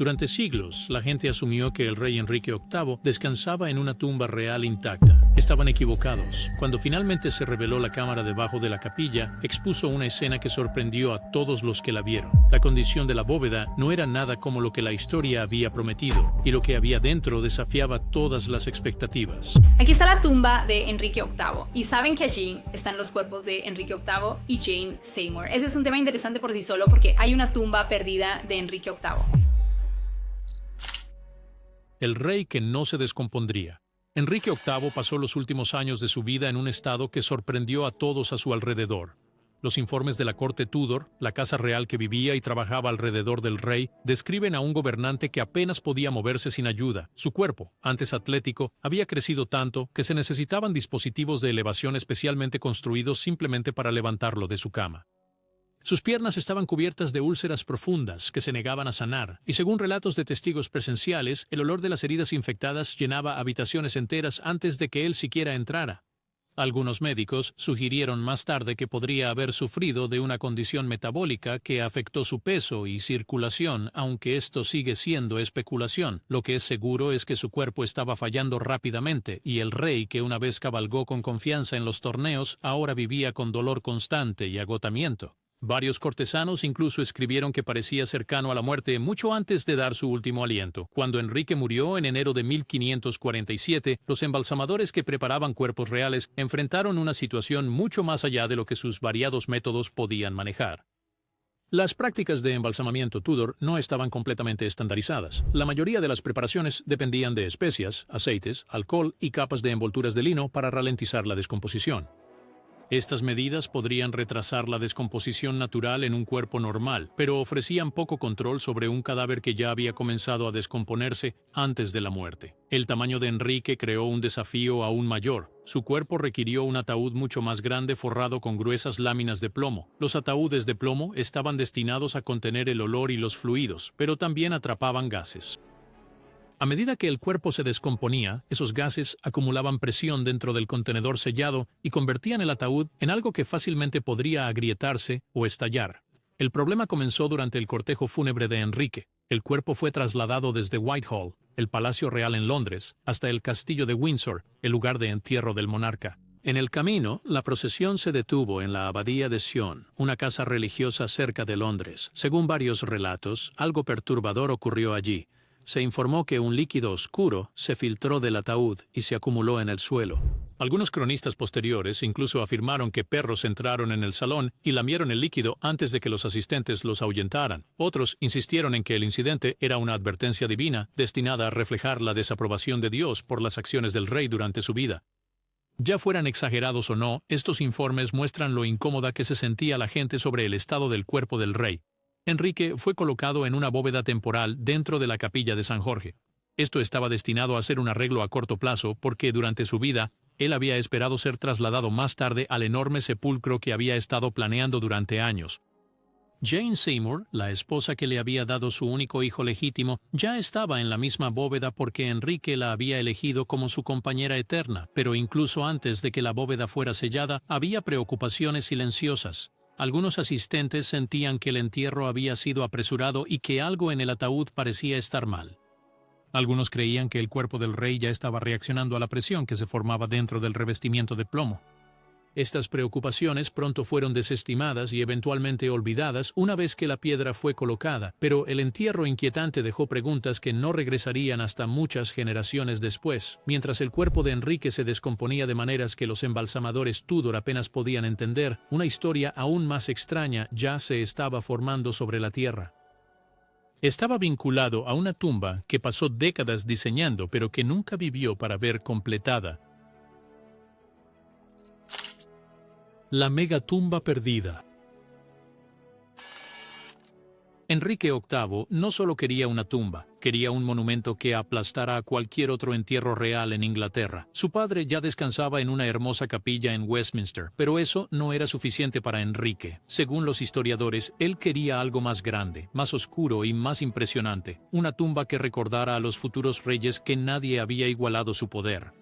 Durante siglos, la gente asumió que el rey Enrique VIII descansaba en una tumba real intacta. Estaban equivocados. Cuando finalmente se reveló la cámara debajo de la capilla, expuso una escena que sorprendió a todos los que la vieron. La condición de la bóveda no era nada como lo que la historia había prometido, y lo que había dentro desafiaba todas las expectativas. Aquí está la tumba de Enrique VIII, y saben que allí están los cuerpos de Enrique VIII y Jane Seymour. Ese es un tema interesante por sí solo porque hay una tumba perdida de Enrique VIII. El rey que no se descompondría. Enrique VIII pasó los últimos años de su vida en un estado que sorprendió a todos a su alrededor. Los informes de la corte Tudor, la casa real que vivía y trabajaba alrededor del rey, describen a un gobernante que apenas podía moverse sin ayuda. Su cuerpo, antes atlético, había crecido tanto que se necesitaban dispositivos de elevación especialmente construidos simplemente para levantarlo de su cama. Sus piernas estaban cubiertas de úlceras profundas que se negaban a sanar, y según relatos de testigos presenciales, el olor de las heridas infectadas llenaba habitaciones enteras antes de que él siquiera entrara. Algunos médicos sugirieron más tarde que podría haber sufrido de una condición metabólica que afectó su peso y circulación, aunque esto sigue siendo especulación. Lo que es seguro es que su cuerpo estaba fallando rápidamente, y el rey, que una vez cabalgó con confianza en los torneos, ahora vivía con dolor constante y agotamiento. Varios cortesanos incluso escribieron que parecía cercano a la muerte mucho antes de dar su último aliento. Cuando Enrique murió en enero de 1547, los embalsamadores que preparaban cuerpos reales enfrentaron una situación mucho más allá de lo que sus variados métodos podían manejar. Las prácticas de embalsamamiento Tudor no estaban completamente estandarizadas. La mayoría de las preparaciones dependían de especias, aceites, alcohol y capas de envolturas de lino para ralentizar la descomposición. Estas medidas podrían retrasar la descomposición natural en un cuerpo normal, pero ofrecían poco control sobre un cadáver que ya había comenzado a descomponerse antes de la muerte. El tamaño de Enrique creó un desafío aún mayor. Su cuerpo requirió un ataúd mucho más grande forrado con gruesas láminas de plomo. Los ataúdes de plomo estaban destinados a contener el olor y los fluidos, pero también atrapaban gases. A medida que el cuerpo se descomponía, esos gases acumulaban presión dentro del contenedor sellado y convertían el ataúd en algo que fácilmente podría agrietarse o estallar. El problema comenzó durante el cortejo fúnebre de Enrique. El cuerpo fue trasladado desde Whitehall, el Palacio Real en Londres, hasta el Castillo de Windsor, el lugar de entierro del monarca. En el camino, la procesión se detuvo en la Abadía de Sion, una casa religiosa cerca de Londres. Según varios relatos, algo perturbador ocurrió allí. Se informó que un líquido oscuro se filtró del ataúd y se acumuló en el suelo. Algunos cronistas posteriores incluso afirmaron que perros entraron en el salón y lamieron el líquido antes de que los asistentes los ahuyentaran. Otros insistieron en que el incidente era una advertencia divina destinada a reflejar la desaprobación de Dios por las acciones del rey durante su vida. Ya fueran exagerados o no, estos informes muestran lo incómoda que se sentía la gente sobre el estado del cuerpo del rey. Enrique fue colocado en una bóveda temporal dentro de la capilla de San Jorge. Esto estaba destinado a ser un arreglo a corto plazo porque durante su vida él había esperado ser trasladado más tarde al enorme sepulcro que había estado planeando durante años. Jane Seymour, la esposa que le había dado su único hijo legítimo, ya estaba en la misma bóveda porque Enrique la había elegido como su compañera eterna, pero incluso antes de que la bóveda fuera sellada, había preocupaciones silenciosas. Algunos asistentes sentían que el entierro había sido apresurado y que algo en el ataúd parecía estar mal. Algunos creían que el cuerpo del rey ya estaba reaccionando a la presión que se formaba dentro del revestimiento de plomo. Estas preocupaciones pronto fueron desestimadas y eventualmente olvidadas una vez que la piedra fue colocada, pero el entierro inquietante dejó preguntas que no regresarían hasta muchas generaciones después. Mientras el cuerpo de Enrique se descomponía de maneras que los embalsamadores Tudor apenas podían entender, una historia aún más extraña ya se estaba formando sobre la tierra. Estaba vinculado a una tumba que pasó décadas diseñando, pero que nunca vivió para ver completada. La megatumba perdida. Enrique VIII no solo quería una tumba, quería un monumento que aplastara a cualquier otro entierro real en Inglaterra. Su padre ya descansaba en una hermosa capilla en Westminster, pero eso no era suficiente para Enrique. Según los historiadores, él quería algo más grande, más oscuro y más impresionante, una tumba que recordara a los futuros reyes que nadie había igualado su poder.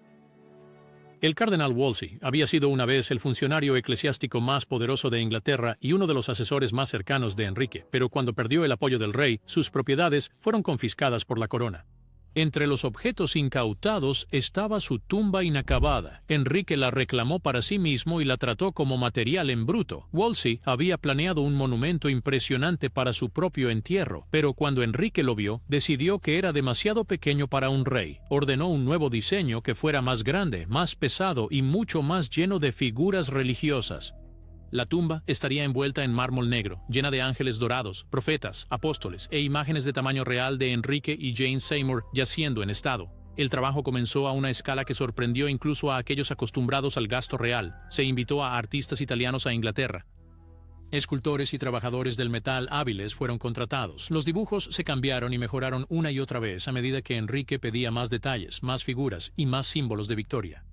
El cardenal Wolsey había sido una vez el funcionario eclesiástico más poderoso de Inglaterra y uno de los asesores más cercanos de Enrique, pero cuando perdió el apoyo del rey, sus propiedades fueron confiscadas por la corona. Entre los objetos incautados estaba su tumba inacabada. Enrique la reclamó para sí mismo y la trató como material en bruto. Wolsey había planeado un monumento impresionante para su propio entierro, pero cuando Enrique lo vio, decidió que era demasiado pequeño para un rey. Ordenó un nuevo diseño que fuera más grande, más pesado y mucho más lleno de figuras religiosas. La tumba estaría envuelta en mármol negro, llena de ángeles dorados, profetas, apóstoles e imágenes de tamaño real de Enrique y Jane Seymour yaciendo en estado. El trabajo comenzó a una escala que sorprendió incluso a aquellos acostumbrados al gasto real. Se invitó a artistas italianos a Inglaterra. Escultores y trabajadores del metal hábiles fueron contratados. Los dibujos se cambiaron y mejoraron una y otra vez a medida que Enrique pedía más detalles, más figuras y más símbolos de victoria.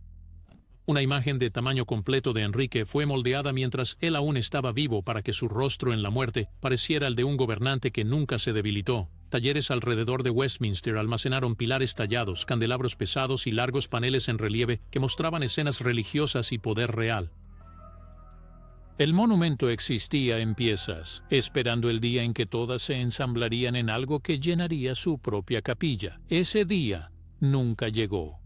Una imagen de tamaño completo de Enrique fue moldeada mientras él aún estaba vivo para que su rostro en la muerte pareciera el de un gobernante que nunca se debilitó. Talleres alrededor de Westminster almacenaron pilares tallados, candelabros pesados y largos paneles en relieve que mostraban escenas religiosas y poder real. El monumento existía en piezas, esperando el día en que todas se ensamblarían en algo que llenaría su propia capilla. Ese día nunca llegó.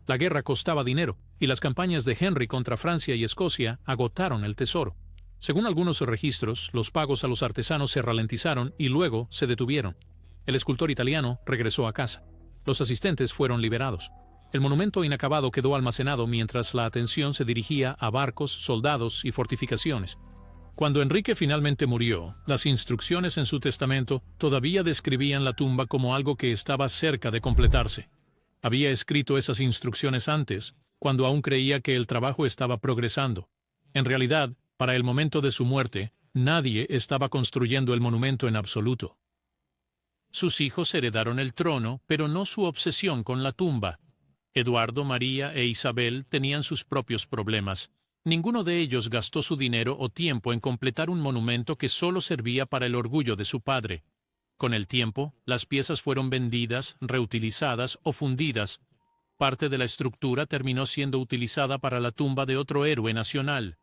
La guerra costaba dinero, y las campañas de Henry contra Francia y Escocia agotaron el tesoro. Según algunos registros, los pagos a los artesanos se ralentizaron y luego se detuvieron. El escultor italiano regresó a casa. Los asistentes fueron liberados. El monumento inacabado quedó almacenado mientras la atención se dirigía a barcos, soldados y fortificaciones. Cuando Enrique finalmente murió, las instrucciones en su testamento todavía describían la tumba como algo que estaba cerca de completarse. Había escrito esas instrucciones antes, cuando aún creía que el trabajo estaba progresando. En realidad, para el momento de su muerte, nadie estaba construyendo el monumento en absoluto. Sus hijos heredaron el trono, pero no su obsesión con la tumba. Eduardo, María e Isabel tenían sus propios problemas. Ninguno de ellos gastó su dinero o tiempo en completar un monumento que solo servía para el orgullo de su padre. Con el tiempo, las piezas fueron vendidas, reutilizadas o fundidas. Parte de la estructura terminó siendo utilizada para la tumba de otro héroe nacional.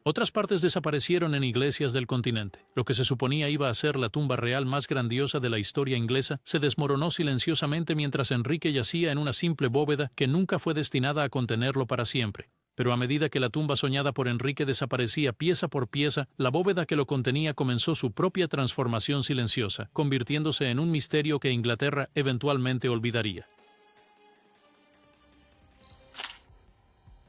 Otras partes desaparecieron en iglesias del continente. Lo que se suponía iba a ser la tumba real más grandiosa de la historia inglesa se desmoronó silenciosamente mientras Enrique yacía en una simple bóveda que nunca fue destinada a contenerlo para siempre. Pero a medida que la tumba soñada por Enrique desaparecía pieza por pieza, la bóveda que lo contenía comenzó su propia transformación silenciosa, convirtiéndose en un misterio que Inglaterra eventualmente olvidaría.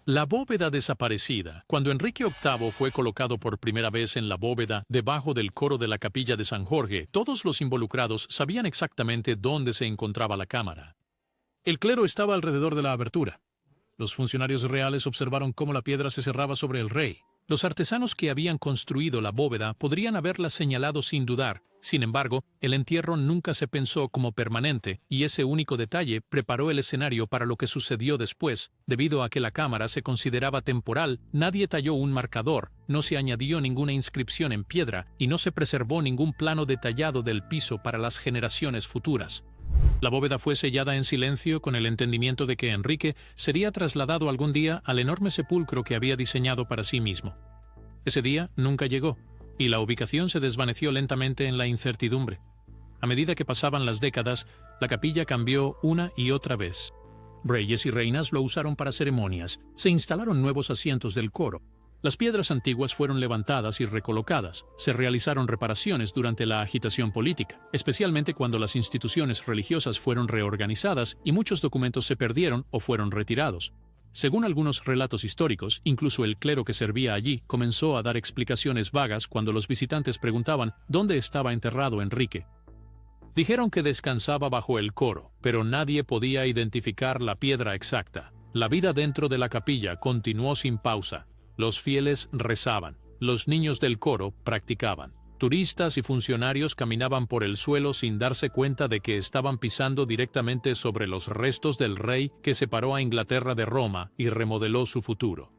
La bóveda desaparecida. Cuando Enrique VIII fue colocado por primera vez en la bóveda debajo del coro de la capilla de San Jorge, todos los involucrados sabían exactamente dónde se encontraba la cámara. El clero estaba alrededor de la abertura. Los funcionarios reales observaron cómo la piedra se cerraba sobre el rey. Los artesanos que habían construido la bóveda podrían haberla señalado sin dudar. Sin embargo, el entierro nunca se pensó como permanente, y ese único detalle preparó el escenario para lo que sucedió después. Debido a que la cámara se consideraba temporal, nadie talló un marcador, no se añadió ninguna inscripción en piedra, y no se preservó ningún plano detallado del piso para las generaciones futuras. La bóveda fue sellada en silencio con el entendimiento de que Enrique sería trasladado algún día al enorme sepulcro que había diseñado para sí mismo. Ese día nunca llegó, y la ubicación se desvaneció lentamente en la incertidumbre. A medida que pasaban las décadas, la capilla cambió una y otra vez. Reyes y reinas lo usaron para ceremonias, se instalaron nuevos asientos del coro. Las piedras antiguas fueron levantadas y recolocadas. Se realizaron reparaciones durante la agitación política, especialmente cuando las instituciones religiosas fueron reorganizadas y muchos documentos se perdieron o fueron retirados. Según algunos relatos históricos, incluso el clero que servía allí comenzó a dar explicaciones vagas cuando los visitantes preguntaban dónde estaba enterrado Enrique. Dijeron que descansaba bajo el coro, pero nadie podía identificar la piedra exacta. La vida dentro de la capilla continuó sin pausa. Los fieles rezaban, los niños del coro practicaban. Turistas y funcionarios caminaban por el suelo sin darse cuenta de que estaban pisando directamente sobre los restos del rey que separó a Inglaterra de Roma y remodeló su futuro.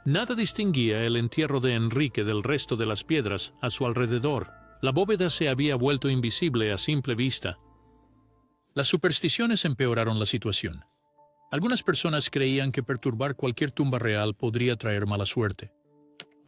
Nada distinguía el entierro de Enrique del resto de las piedras a su alrededor. La bóveda se había vuelto invisible a simple vista. Las supersticiones empeoraron la situación. Algunas personas creían que perturbar cualquier tumba real podría traer mala suerte.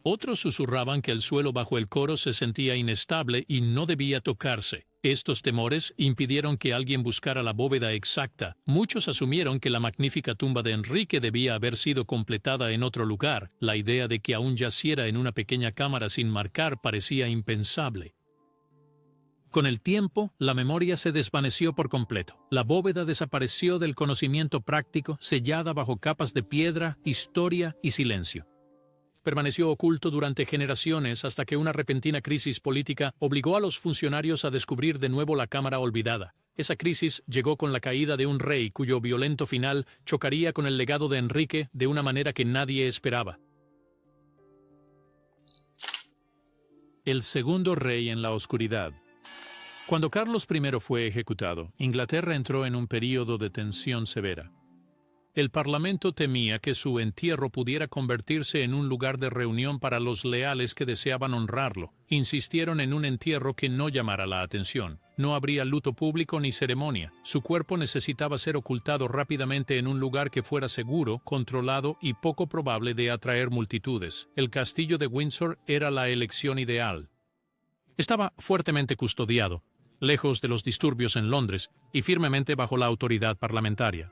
Otros susurraban que el suelo bajo el coro se sentía inestable y no debía tocarse. Estos temores impidieron que alguien buscara la bóveda exacta. Muchos asumieron que la magnífica tumba de Enrique debía haber sido completada en otro lugar. La idea de que aún yaciera en una pequeña cámara sin marcar parecía impensable. Con el tiempo, la memoria se desvaneció por completo. La bóveda desapareció del conocimiento práctico, sellada bajo capas de piedra, historia y silencio. Permaneció oculto durante generaciones hasta que una repentina crisis política obligó a los funcionarios a descubrir de nuevo la cámara olvidada. Esa crisis llegó con la caída de un rey cuyo violento final chocaría con el legado de Enrique de una manera que nadie esperaba. El segundo rey en la oscuridad. Cuando Carlos I fue ejecutado, Inglaterra entró en un período de tensión severa. El Parlamento temía que su entierro pudiera convertirse en un lugar de reunión para los leales que deseaban honrarlo. Insistieron en un entierro que no llamara la atención. No habría luto público ni ceremonia. Su cuerpo necesitaba ser ocultado rápidamente en un lugar que fuera seguro, controlado y poco probable de atraer multitudes. El castillo de Windsor era la elección ideal. Estaba fuertemente custodiado, lejos de los disturbios en Londres y firmemente bajo la autoridad parlamentaria.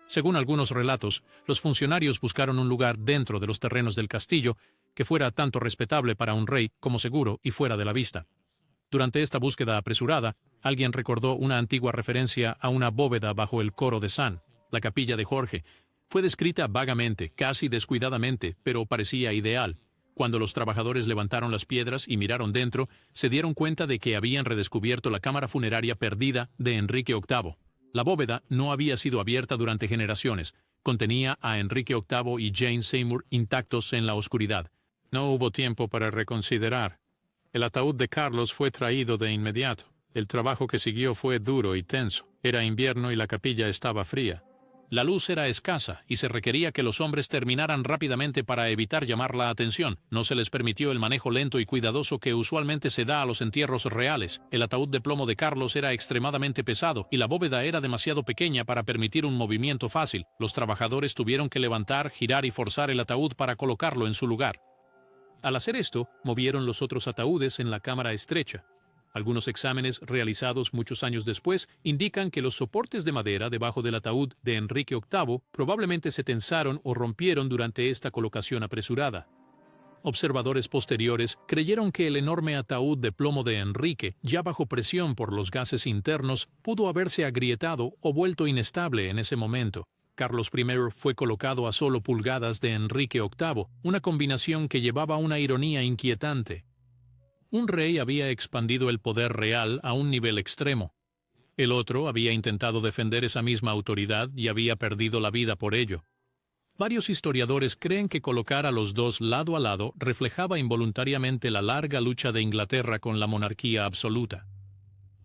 Según algunos relatos, los funcionarios buscaron un lugar dentro de los terrenos del castillo que fuera tanto respetable para un rey como seguro y fuera de la vista. Durante esta búsqueda apresurada, alguien recordó una antigua referencia a una bóveda bajo el coro de San, la capilla de Jorge. Fue descrita vagamente, casi descuidadamente, pero parecía ideal. Cuando los trabajadores levantaron las piedras y miraron dentro, se dieron cuenta de que habían redescubierto la cámara funeraria perdida de Enrique VIII. La bóveda no había sido abierta durante generaciones. Contenía a Enrique VIII y Jane Seymour intactos en la oscuridad. No hubo tiempo para reconsiderar. El ataúd de Carlos fue traído de inmediato. El trabajo que siguió fue duro y tenso. Era invierno y la capilla estaba fría. La luz era escasa y se requería que los hombres terminaran rápidamente para evitar llamar la atención. No se les permitió el manejo lento y cuidadoso que usualmente se da a los entierros reales. El ataúd de plomo de Carlos era extremadamente pesado y la bóveda era demasiado pequeña para permitir un movimiento fácil. Los trabajadores tuvieron que levantar, girar y forzar el ataúd para colocarlo en su lugar. Al hacer esto, movieron los otros ataúdes en la cámara estrecha. Algunos exámenes realizados muchos años después indican que los soportes de madera debajo del ataúd de Enrique VIII probablemente se tensaron o rompieron durante esta colocación apresurada. Observadores posteriores creyeron que el enorme ataúd de plomo de Enrique, ya bajo presión por los gases internos, pudo haberse agrietado o vuelto inestable en ese momento. Carlos I fue colocado a solo pulgadas de Enrique VIII, una combinación que llevaba una ironía inquietante. Un rey había expandido el poder real a un nivel extremo. El otro había intentado defender esa misma autoridad y había perdido la vida por ello. Varios historiadores creen que colocar a los dos lado a lado reflejaba involuntariamente la larga lucha de Inglaterra con la monarquía absoluta.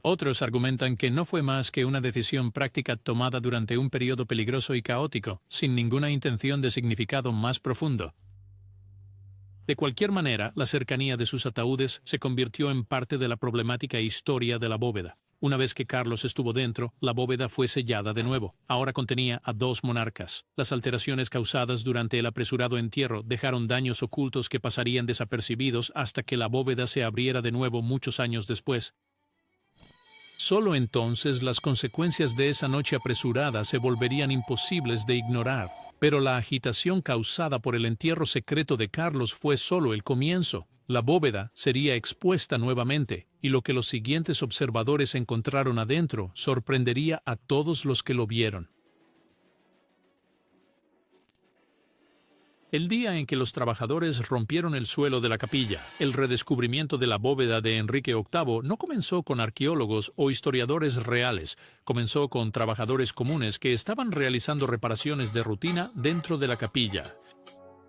Otros argumentan que no fue más que una decisión práctica tomada durante un periodo peligroso y caótico, sin ninguna intención de significado más profundo. De cualquier manera, la cercanía de sus ataúdes se convirtió en parte de la problemática historia de la bóveda. Una vez que Carlos estuvo dentro, la bóveda fue sellada de nuevo. Ahora contenía a dos monarcas. Las alteraciones causadas durante el apresurado entierro dejaron daños ocultos que pasarían desapercibidos hasta que la bóveda se abriera de nuevo muchos años después. Solo entonces las consecuencias de esa noche apresurada se volverían imposibles de ignorar. Pero la agitación causada por el entierro secreto de Carlos fue solo el comienzo. La bóveda sería expuesta nuevamente, y lo que los siguientes observadores encontraron adentro sorprendería a todos los que lo vieron. El día en que los trabajadores rompieron el suelo de la capilla, el redescubrimiento de la bóveda de Enrique VIII no comenzó con arqueólogos o historiadores reales, comenzó con trabajadores comunes que estaban realizando reparaciones de rutina dentro de la capilla.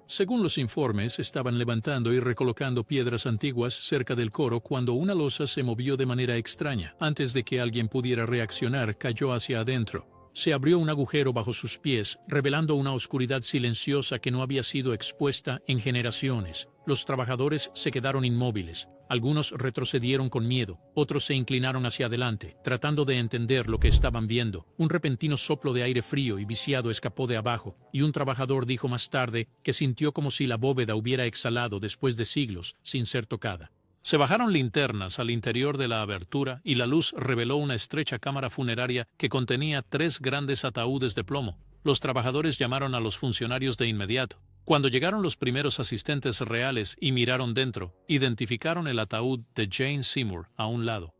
Según los informes, estaban levantando y recolocando piedras antiguas cerca del coro cuando una losa se movió de manera extraña. Antes de que alguien pudiera reaccionar, cayó hacia adentro. Se abrió un agujero bajo sus pies, revelando una oscuridad silenciosa que no había sido expuesta en generaciones. Los trabajadores se quedaron inmóviles. Algunos retrocedieron con miedo, otros se inclinaron hacia adelante, tratando de entender lo que estaban viendo. Un repentino soplo de aire frío y viciado escapó de abajo, y un trabajador dijo más tarde que sintió como si la bóveda hubiera exhalado después de siglos sin ser tocada. Se bajaron linternas al interior de la abertura y la luz reveló una estrecha cámara funeraria que contenía 3 grandes ataúdes de plomo. Los trabajadores llamaron a los funcionarios de inmediato. Cuando llegaron los primeros asistentes reales y miraron dentro, identificaron el ataúd de Jane Seymour a un lado.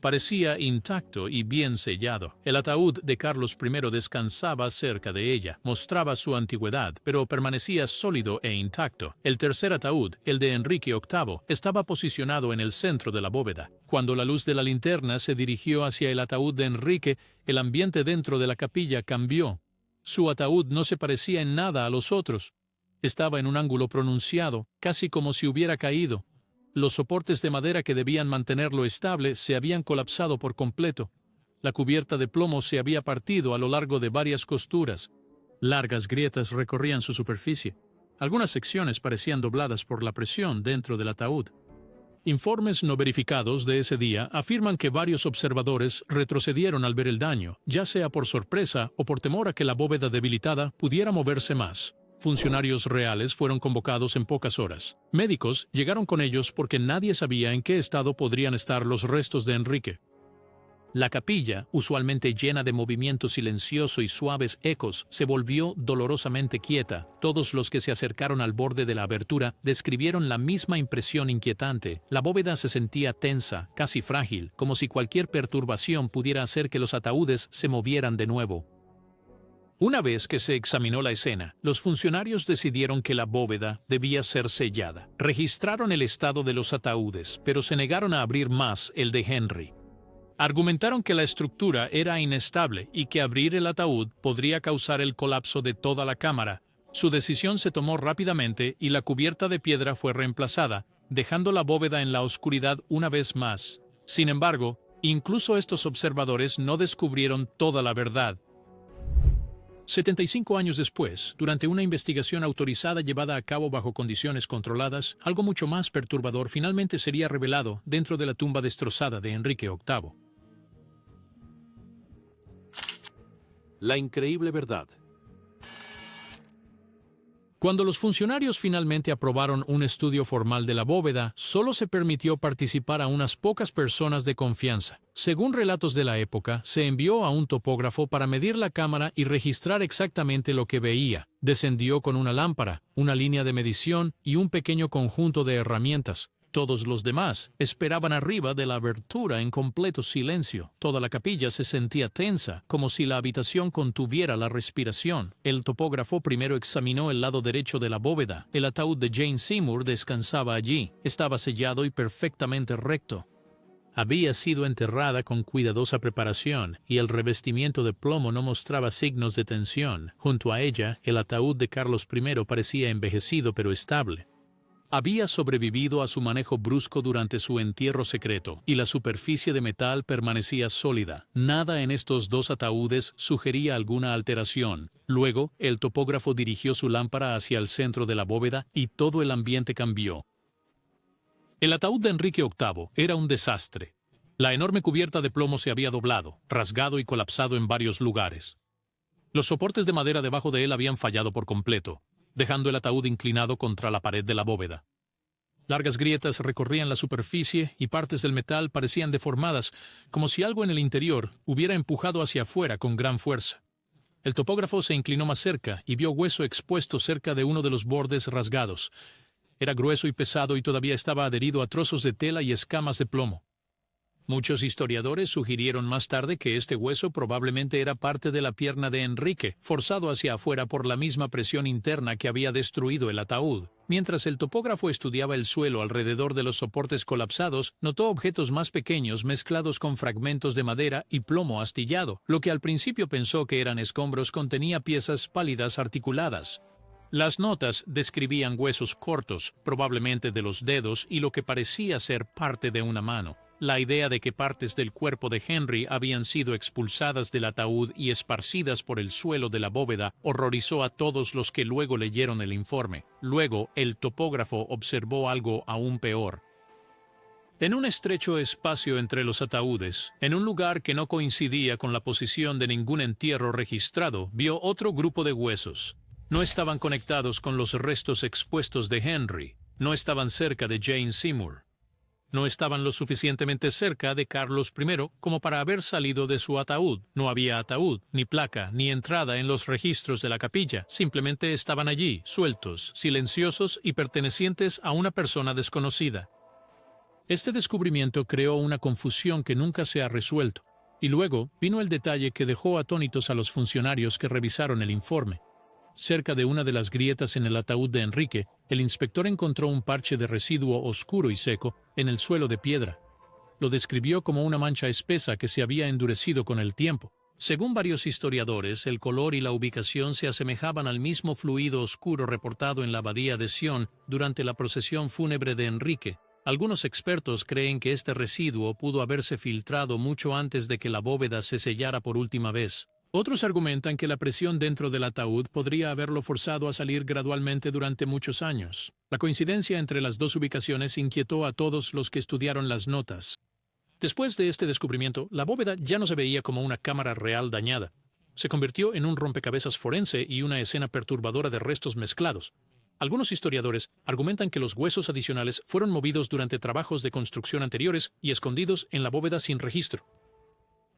Parecía intacto y bien sellado. El ataúd de Carlos I descansaba cerca de ella, mostraba su antigüedad, pero permanecía sólido e intacto. El tercer ataúd, el de Enrique VIII, estaba posicionado en el centro de la bóveda. Cuando la luz de la linterna se dirigió hacia el ataúd de Enrique, el ambiente dentro de la capilla cambió. Su ataúd no se parecía en nada a los otros. Estaba en un ángulo pronunciado, casi como si hubiera caído. Los soportes de madera que debían mantenerlo estable se habían colapsado por completo. La cubierta de plomo se había partido a lo largo de varias costuras. Largas grietas recorrían su superficie. Algunas secciones parecían dobladas por la presión dentro del ataúd. Informes no verificados de ese día afirman que varios observadores retrocedieron al ver el daño, ya sea por sorpresa o por temor a que la bóveda debilitada pudiera moverse más. Funcionarios reales fueron convocados en pocas horas. Médicos llegaron con ellos porque nadie sabía en qué estado podrían estar los restos de Enrique. La capilla, usualmente llena de movimiento silencioso y suaves ecos, se volvió dolorosamente quieta. Todos los que se acercaron al borde de la abertura describieron la misma impresión inquietante. La bóveda se sentía tensa, casi frágil, como si cualquier perturbación pudiera hacer que los ataúdes se movieran de nuevo. Una vez que se examinó la escena, los funcionarios decidieron que la bóveda debía ser sellada. Registraron el estado de los ataúdes, pero se negaron a abrir más el de Henry. Argumentaron que la estructura era inestable y que abrir el ataúd podría causar el colapso de toda la cámara. Su decisión se tomó rápidamente y la cubierta de piedra fue reemplazada, dejando la bóveda en la oscuridad una vez más. Sin embargo, incluso estos observadores no descubrieron toda la verdad. 75 años después, durante una investigación autorizada llevada a cabo bajo condiciones controladas, algo mucho más perturbador finalmente sería revelado dentro de la tumba destrozada de Enrique VIII. La increíble verdad. Cuando los funcionarios finalmente aprobaron un estudio formal de la bóveda, solo se permitió participar a unas pocas personas de confianza. Según relatos de la época, se envió a un topógrafo para medir la cámara y registrar exactamente lo que veía. Descendió con una lámpara, una línea de medición y un pequeño conjunto de herramientas. Todos los demás esperaban arriba de la abertura en completo silencio. Toda la capilla se sentía tensa, como si la habitación contuviera la respiración. El topógrafo primero examinó el lado derecho de la bóveda. El ataúd de Jane Seymour descansaba allí. Estaba sellado y perfectamente recto. Había sido enterrada con cuidadosa preparación y el revestimiento de plomo no mostraba signos de tensión. Junto a ella, el ataúd de Carlos I parecía envejecido pero estable. Había sobrevivido a su manejo brusco durante su entierro secreto, y la superficie de metal permanecía sólida. Nada en estos dos ataúdes sugería alguna alteración. Luego, el topógrafo dirigió su lámpara hacia el centro de la bóveda y todo el ambiente cambió. El ataúd de Enrique VIII era un desastre. La enorme cubierta de plomo se había doblado, rasgado y colapsado en varios lugares. Los soportes de madera debajo de él habían fallado por completo, dejando el ataúd inclinado contra la pared de la bóveda. Largas grietas recorrían la superficie y partes del metal parecían deformadas, como si algo en el interior hubiera empujado hacia afuera con gran fuerza. El topógrafo se inclinó más cerca y vio hueso expuesto cerca de uno de los bordes rasgados. Era grueso y pesado y todavía estaba adherido a trozos de tela y escamas de plomo. Muchos historiadores sugirieron más tarde que este hueso probablemente era parte de la pierna de Enrique, forzado hacia afuera por la misma presión interna que había destruido el ataúd. Mientras el topógrafo estudiaba el suelo alrededor de los soportes colapsados, notó objetos más pequeños mezclados con fragmentos de madera y plomo astillado. Lo que al principio pensó que eran escombros contenía piezas pálidas articuladas. Las notas describían huesos cortos, probablemente de los dedos, y lo que parecía ser parte de una mano. La idea de que partes del cuerpo de Henry habían sido expulsadas del ataúd y esparcidas por el suelo de la bóveda horrorizó a todos los que luego leyeron el informe. Luego, el topógrafo observó algo aún peor. En un estrecho espacio entre los ataúdes, en un lugar que no coincidía con la posición de ningún entierro registrado, vio otro grupo de huesos. No estaban conectados con los restos expuestos de Henry, no estaban cerca de Jane Seymour. No estaban lo suficientemente cerca de Carlos I como para haber salido de su ataúd. No había ataúd, ni placa, ni entrada en los registros de la capilla. Simplemente estaban allí, sueltos, silenciosos y pertenecientes a una persona desconocida. Este descubrimiento creó una confusión que nunca se ha resuelto, y luego vino el detalle que dejó atónitos a los funcionarios que revisaron el informe. Cerca de una de las grietas en el ataúd de Enrique, el inspector encontró un parche de residuo oscuro y seco en el suelo de piedra. Lo describió como una mancha espesa que se había endurecido con el tiempo. Según varios historiadores, el color y la ubicación se asemejaban al mismo fluido oscuro reportado en la abadía de Sion durante la procesión fúnebre de Enrique. Algunos expertos creen que este residuo pudo haberse filtrado mucho antes de que la bóveda se sellara por última vez. Otros argumentan que la presión dentro del ataúd podría haberlo forzado a salir gradualmente durante muchos años. La coincidencia entre las dos ubicaciones inquietó a todos los que estudiaron las notas. Después de este descubrimiento, la bóveda ya no se veía como una cámara real dañada. Se convirtió en un rompecabezas forense y una escena perturbadora de restos mezclados. Algunos historiadores argumentan que los huesos adicionales fueron movidos durante trabajos de construcción anteriores y escondidos en la bóveda sin registro.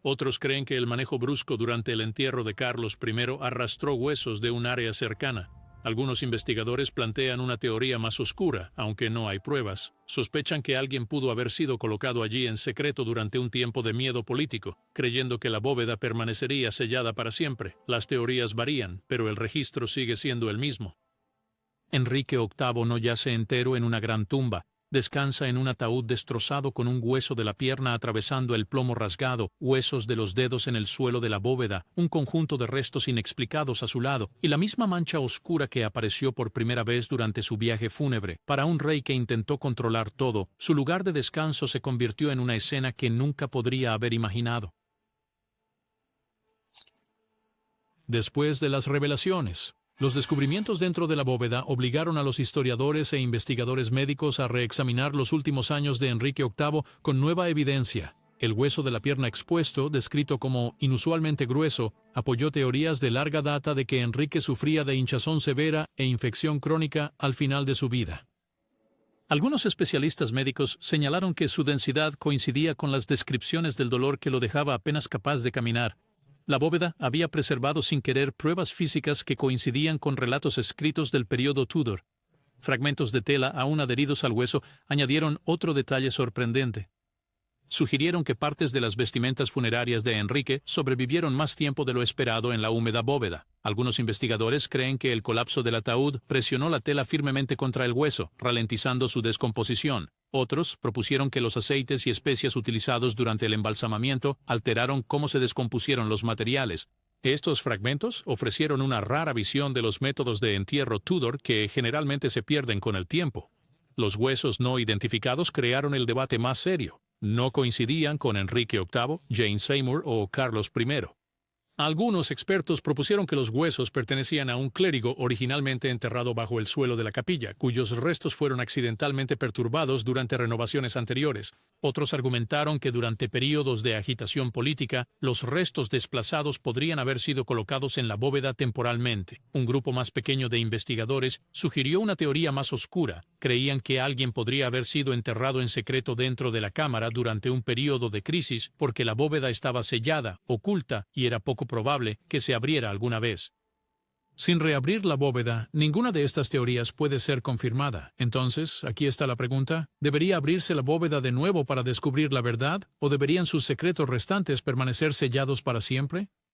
Otros creen que el manejo brusco durante el entierro de Carlos I arrastró huesos de un área cercana. Algunos investigadores plantean una teoría más oscura, aunque no hay pruebas. Sospechan que alguien pudo haber sido colocado allí en secreto durante un tiempo de miedo político, creyendo que la bóveda permanecería sellada para siempre. Las teorías varían, pero el registro sigue siendo el mismo. Enrique VIII no yace entero en una gran tumba. Descansa en un ataúd destrozado con un hueso de la pierna atravesando el plomo rasgado, huesos de los dedos en el suelo de la bóveda, un conjunto de restos inexplicados a su lado, y la misma mancha oscura que apareció por primera vez durante su viaje fúnebre. Para un rey que intentó controlar todo, su lugar de descanso se convirtió en una escena que nunca podría haber imaginado. Después de las revelaciones, los descubrimientos dentro de la bóveda obligaron a los historiadores e investigadores médicos a reexaminar los últimos años de Enrique VIII con nueva evidencia. El hueso de la pierna expuesto, descrito como inusualmente grueso, apoyó teorías de larga data de que Enrique sufría de hinchazón severa e infección crónica al final de su vida. Algunos especialistas médicos señalaron que su densidad coincidía con las descripciones del dolor que lo dejaba apenas capaz de caminar. La bóveda había preservado sin querer pruebas físicas que coincidían con relatos escritos del periodo Tudor. Fragmentos de tela aún adheridos al hueso añadieron otro detalle sorprendente. Sugirieron que partes de las vestimentas funerarias de Enrique sobrevivieron más tiempo de lo esperado en la húmeda bóveda. Algunos investigadores creen que el colapso del ataúd presionó la tela firmemente contra el hueso, ralentizando su descomposición. Otros propusieron que los aceites y especias utilizados durante el embalsamamiento alteraron cómo se descompusieron los materiales. Estos fragmentos ofrecieron una rara visión de los métodos de entierro Tudor que generalmente se pierden con el tiempo. Los huesos no identificados crearon el debate más serio. No coincidían con Enrique VIII, Jane Seymour o Carlos I. Algunos expertos propusieron que los huesos pertenecían a un clérigo originalmente enterrado bajo el suelo de la capilla, cuyos restos fueron accidentalmente perturbados durante renovaciones anteriores. Otros argumentaron que durante períodos de agitación política, los restos desplazados podrían haber sido colocados en la bóveda temporalmente. Un grupo más pequeño de investigadores sugirió una teoría más oscura. Creían que alguien podría haber sido enterrado en secreto dentro de la cámara durante un período de crisis porque la bóveda estaba sellada, oculta y era poco probable que se abriera alguna vez. Sin reabrir la bóveda, ninguna de estas teorías puede ser confirmada. Entonces, aquí está la pregunta: ¿debería abrirse la bóveda de nuevo para descubrir la verdad, o deberían sus secretos restantes permanecer sellados para siempre?